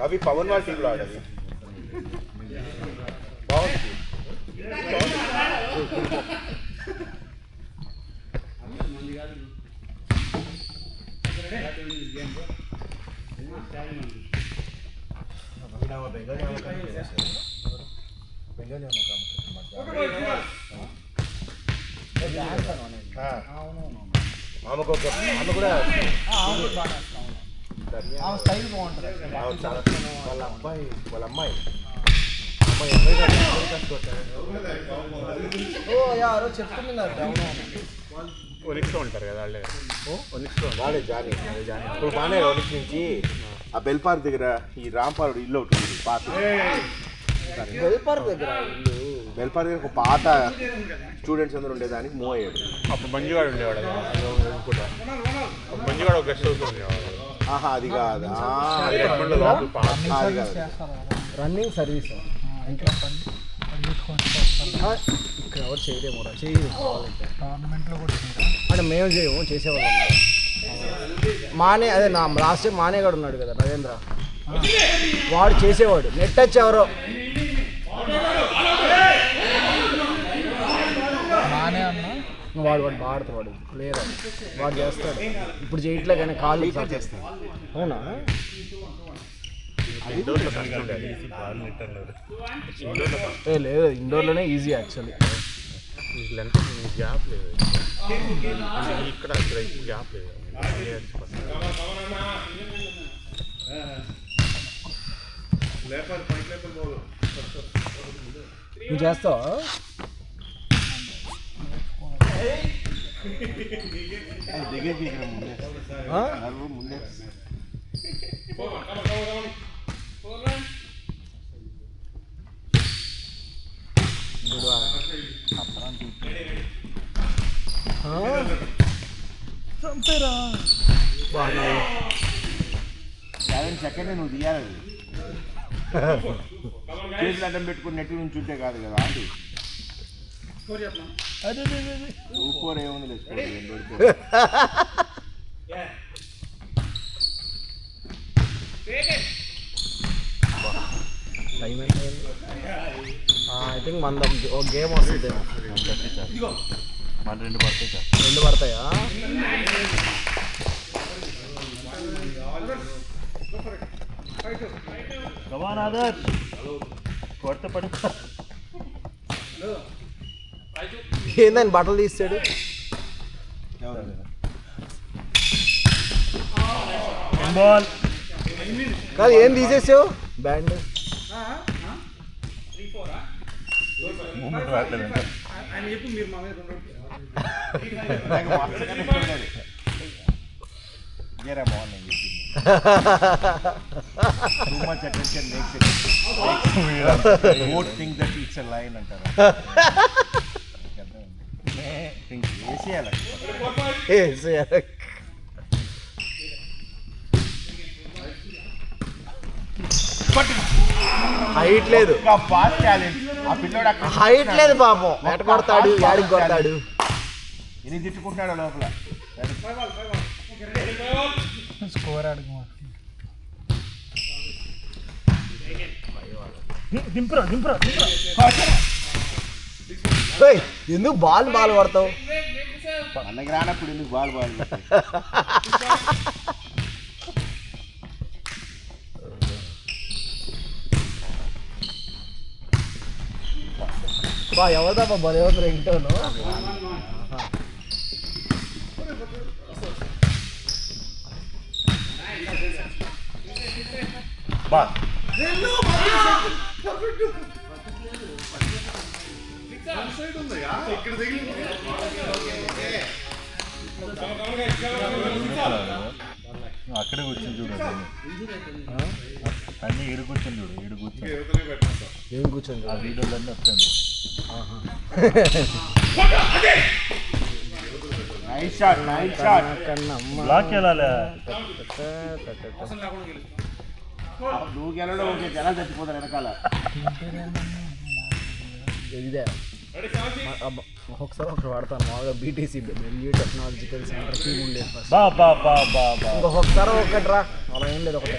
అవి పవన్ వాళ్ళ టీంలో ఆడవి బాగుంది. ఆమె కూడా స్టైల్ బాగుంటుంది. వాళ్ళ అమ్మాయి ఎవరో చెప్తున్నారు. ఒనిక్స్లో ఉంటారు కదా వాళ్ళే. వాడే జానీ ఇప్పుడు బాగానే ఒనిక్స్ నుంచి ఆ బెల్ పార్క్ దగ్గర ఈ రాంపాడు ఇల్లు ఒకటి ఉంది పాత. బెల్ పార్క్ దగ్గర బెల్ పార్క్ దగ్గర ఒక పాత స్టూడెంట్స్ అందరూ ఉండేదానికి మూవ్ అయ్యాడు. అప్పుడు మంజుగాడు ఉండేవాడు కూడా. మంజుగాడు ఒక గెస్ట్ హౌస్ ఉండేవాడు. ఆహా అది కాదు, అది కాదు. రన్నింగ్ సర్వీస్ ఇక్కడ ఎవరు చేయలేము గవర్నమెంట్లో కూడా అంటే మేము చేయము, చేసేవాళ్ళు ఉన్నారు. మానే అదే నా లాస్ట్ టైం మానేగాడు ఉన్నాడు కదా నరేంద్ర, వాడు చేసేవాడు. నెట్ టచ్ ఎవరో మానే అన్న వాడు బాగా ఆడుతున్నాడు ప్లేయర్, వాడు చేస్తాడు. ఇప్పుడు చేయట్లే కానీ కాళ్ళు చేస్తాడు. అవునా? లేదు, ఇండోర్లోనే ఈజీ యాక్చువల్లీ. గ్యాప్ లేదు ఇక్కడ గ్యాప్ లేదు. నువ్వు చేస్తావా? ముందే చంపేరా సెకండ్ నువ్వు తీయాలి. చేతులు అడ్డం పెట్టుకుని నెట్ నుంచి ఉంటే కాదు కదా అది. సూపర్ ఏముంది టైం అయితే ఐ థింక్ మన ఒక గేమ్ వస్తుంది. మన 2 పడతాయి సార్. 2 పడతాయా? ఏందని బట్టలు తీస్తాడు? కాదు ఏం తీసేసావు? Band Too much attention makes it. Don't think that it's a line అంటారు. హైట్ లేదు, హైట్ లేదు పాపం. ఎట కొడతాడు, యాడికి కొడతాడు? ఎన్ని తిట్టుకుంటున్నాడు లోపల. స్కోర్ అడుగు ఎందుకు బాల్ పడతావు? అన్నకి రానప్పుడు ఎందుకు బాల్ ఎవరిదా బలే అవుతారు ఇంటోను. అక్కడే కూర్చొని చూడు, అన్నీ ఈడు కూర్చొని చూడు, ఈడు కూర్చొని ఏం కూర్చొని ఆ వీడియోలన్నీ వస్తాయి. బ్లాక్ వెళ్ళాలి. నువ్వు గెలవడం ఓకే, జనాలు చచ్చిపోతారు వెనకాల. ఇదే ఒకసారి ఒకటి వాడతాను మామూలుగా BTC Bengaluru technological centre team ఉండేది ఫస్ట్ ఇంకొకసారి ఒకటి రా అలా ఏం లేదు ఒకటి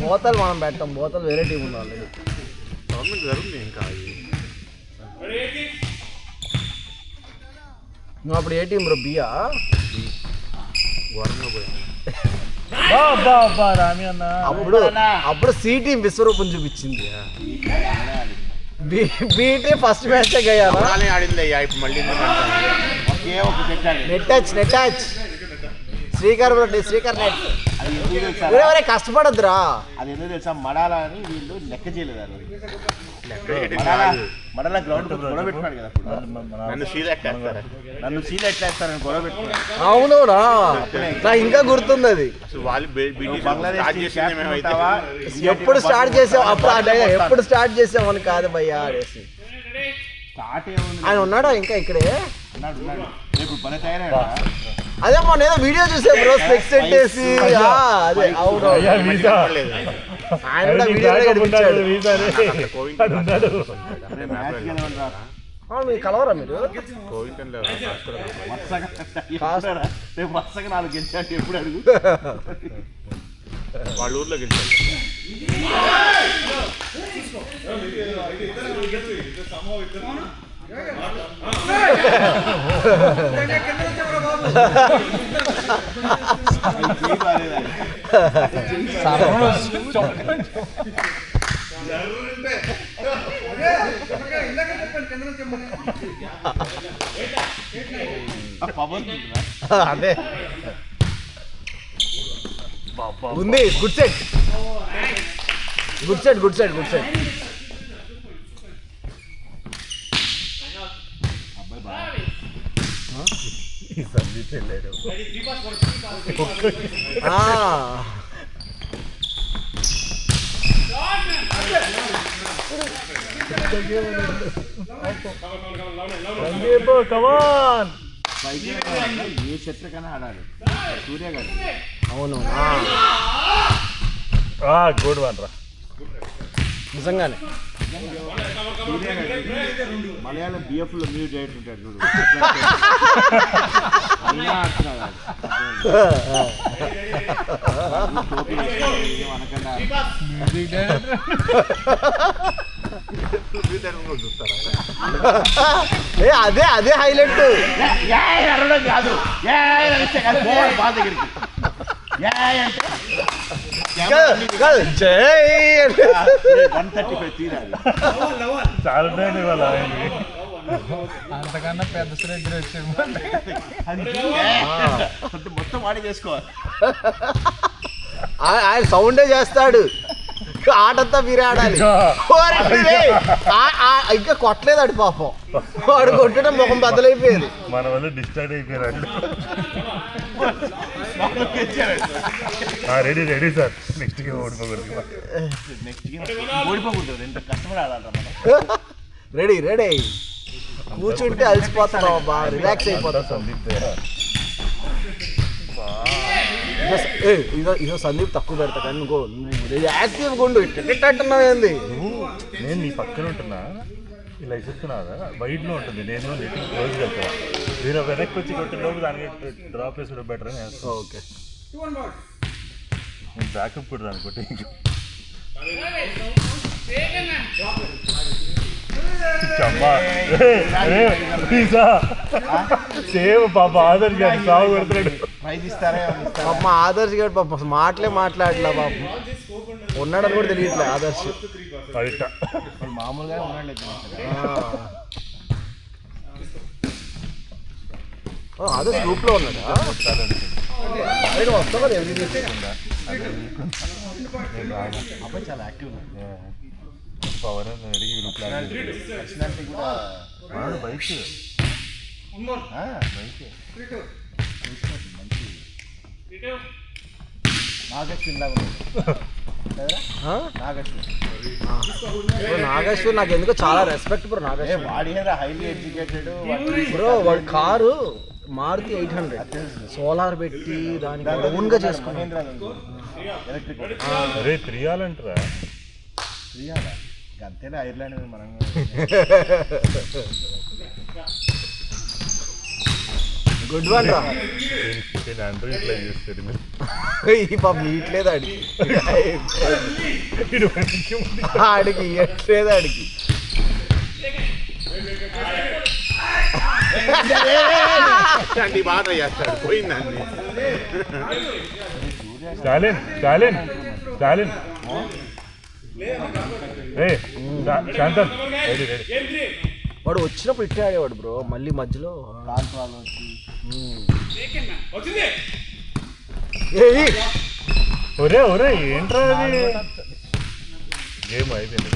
బోతలు మనం పెట్టాం బోతలు వేరే టీం ఉంది ఆల్రెడీ గవర్నమెంట్ జరుగుతుంది ఇంకా నువ్వు అప్పుడు ఏ టీం బ్రో బియా ఘోరంగా పోయాను అప్పుడు అప్పుడు సి టీం విశ్వరూపం చూపించింది బీటీ ఫస్ట్ మ్యాచ్ గయ్యాను ఆడింది అయ్యా ఇప్పుడు మళ్ళీ ఒకే ఒక సెట్ ఆడి net touch Srikar Srikar net అది ఎందుకు తెలుసా కష్టపడద్దురా అది ఎందుకు తెలుసా మడాల అని వీళ్ళు లెక్క చేయలేదు అది మడాల గ్రౌండ్ గొడవ పెట్టుకున్నాడు కదా అప్పుడు నన్ను సీల్ ఎట్టేస్తారు నన్ను సీల్ ఎట్లా వేస్తారని గొడవ పెట్టుకున్నాడు అవునవునా నాకు ఇంకా గుర్తుంది అది అసలు వాళ్ళు బంగ్లాదేశ్ ఎప్పుడు స్టార్ట్ చేసావు అప్పుడు ఎప్పుడు స్టార్ట్ చేసావు అని కాదు భయ్యా అనేసి స్టార్ట్ ఏముంది ఆయన ఉన్నాడా ఇంకా ఇక్కడే ఉన్నాడు రేపు భలే తయారయ్యాడా అదే మొన్న ఏదో వీడియో చూసా బ్రో స్పెక్స్ పెట్టేసి అదే అవును ఆయన కూడా వీడియో కనిపించాడు మీరు కలవరా మీరు రేపు వరుసగా 4 గెలిచాడు ఎప్పుడు అడుగు వాళ్ళ ఊర్లో గెలిచారు అదే ఉంది good set good set good set good set ఏ శత్రుకైనా ఆడాలి సూర్య గారు అవును గుడ్ వన్ రా నిజంగానే సూర్య గారు మలయాళం బిఎఫ్ లో మ్యూట్ చేస్తుంటాడు చూడు అయినా ఆడుతున్నాడు అనకుండా అదే అదే హైలైట్ కాదు బాల్ దగ్గరికి జై 135 తీరాలి చాలా అంతకన్నా పెద్ద శ్రేష్ఠ వచ్చాము మొత్తం ఆడి చేసుకోవాలి ఆయన సౌండే చేస్తాడు ఆటంతా మీరే ఆడాలి ఇంకా కొట్టలేదాడు పాపం వాడు కొట్టడం ముఖం బద్దలైపోయేది మన వల్ల డిస్టర్బ్ అయిపోయారు ready ready sir next game ఓడిపోకూడదు నెక్స్ట్ గేమ్ ఓడిపోకూడదు ఎంత కష్టపడి ఆడాలి మనం రెడీ రెడీ కూర్చుంటే అలసిపోతున్నావు బాగా రిలాక్స్ అయిపోతావు ఇదో సందీప్ తక్కువ పెడతా కానీ నువ్వు యాక్టివ్గా ఉండు ఇట్టంటున్నావు ఏంది నేను నీ పక్కన ఉంటున్నా ఇలా చెప్తున్నా వైడ్లో ఉంటుంది నేను నెట్టింగ్ క్లోజ్ వెళ్తా నేను వెనక్కి వచ్చి కొట్టినప్పుడు దానికి డ్రాప్ వేసుకోవడం బెటర్ అని ఓకే నేను బ్యాకప్ కూడా అనుకోండి సేమ్ పాప ఆదర్శ్ గారు సాగు పెడుతున్నాడు ప్రైజ్ ఇస్తారా పాప ఆదర్శ్ గారు పాప మాటలే మాట్లాడలే పాప ఉన్నాడని కూడా తెలియట్లే ఆదర్శ్ మామూలుగా ఉన్నాడు ఆదర్శ్ గ్రూప్ లో ఉన్నాడా వస్తా కదా అబ్బాయి చాలా యాక్టివ్ పవర్ అడిగి గ్రూప్ పర్సనాలిటీ కూడా బైక్ నాగేశ్వరి లాగా నాగేశ్వర్ నాకు ఎందుకో చాలా రెస్పెక్ట్ బ్రో నాగేశ్వర్ వాడి హైలీ ఎడ్యుకేటెడ్ బ్రో వాడి కారు మారుతి 800 సోలార్ పెట్టి దానికి ఓన్గా చేసుకుని ఎలక్ట్రిక్ అరే త్రియాలంటారా అంతేనా ఐర్లాండ్ మనం గుడ్ వన్ రా. నేను అందరూ ఇట్లా చేస్తాడు మీరు ఈ పాపం ఇట్లేదు ఆడికి, ఆడికి ఇట్లేదు ఆడికి. బాగా చేస్తాడు పోయిందండి. స్టాలిన్ స్టాలిన్ స్టాలిన్ శాంతం రెడీ రెడీ. వాడు వచ్చినప్పుడు ఇట్టే ఆడేవాడు బ్రో, మళ్ళీ మధ్యలో ఒరే ఒరే ఏంట్రా అది గేమ్ అయిపోయింది.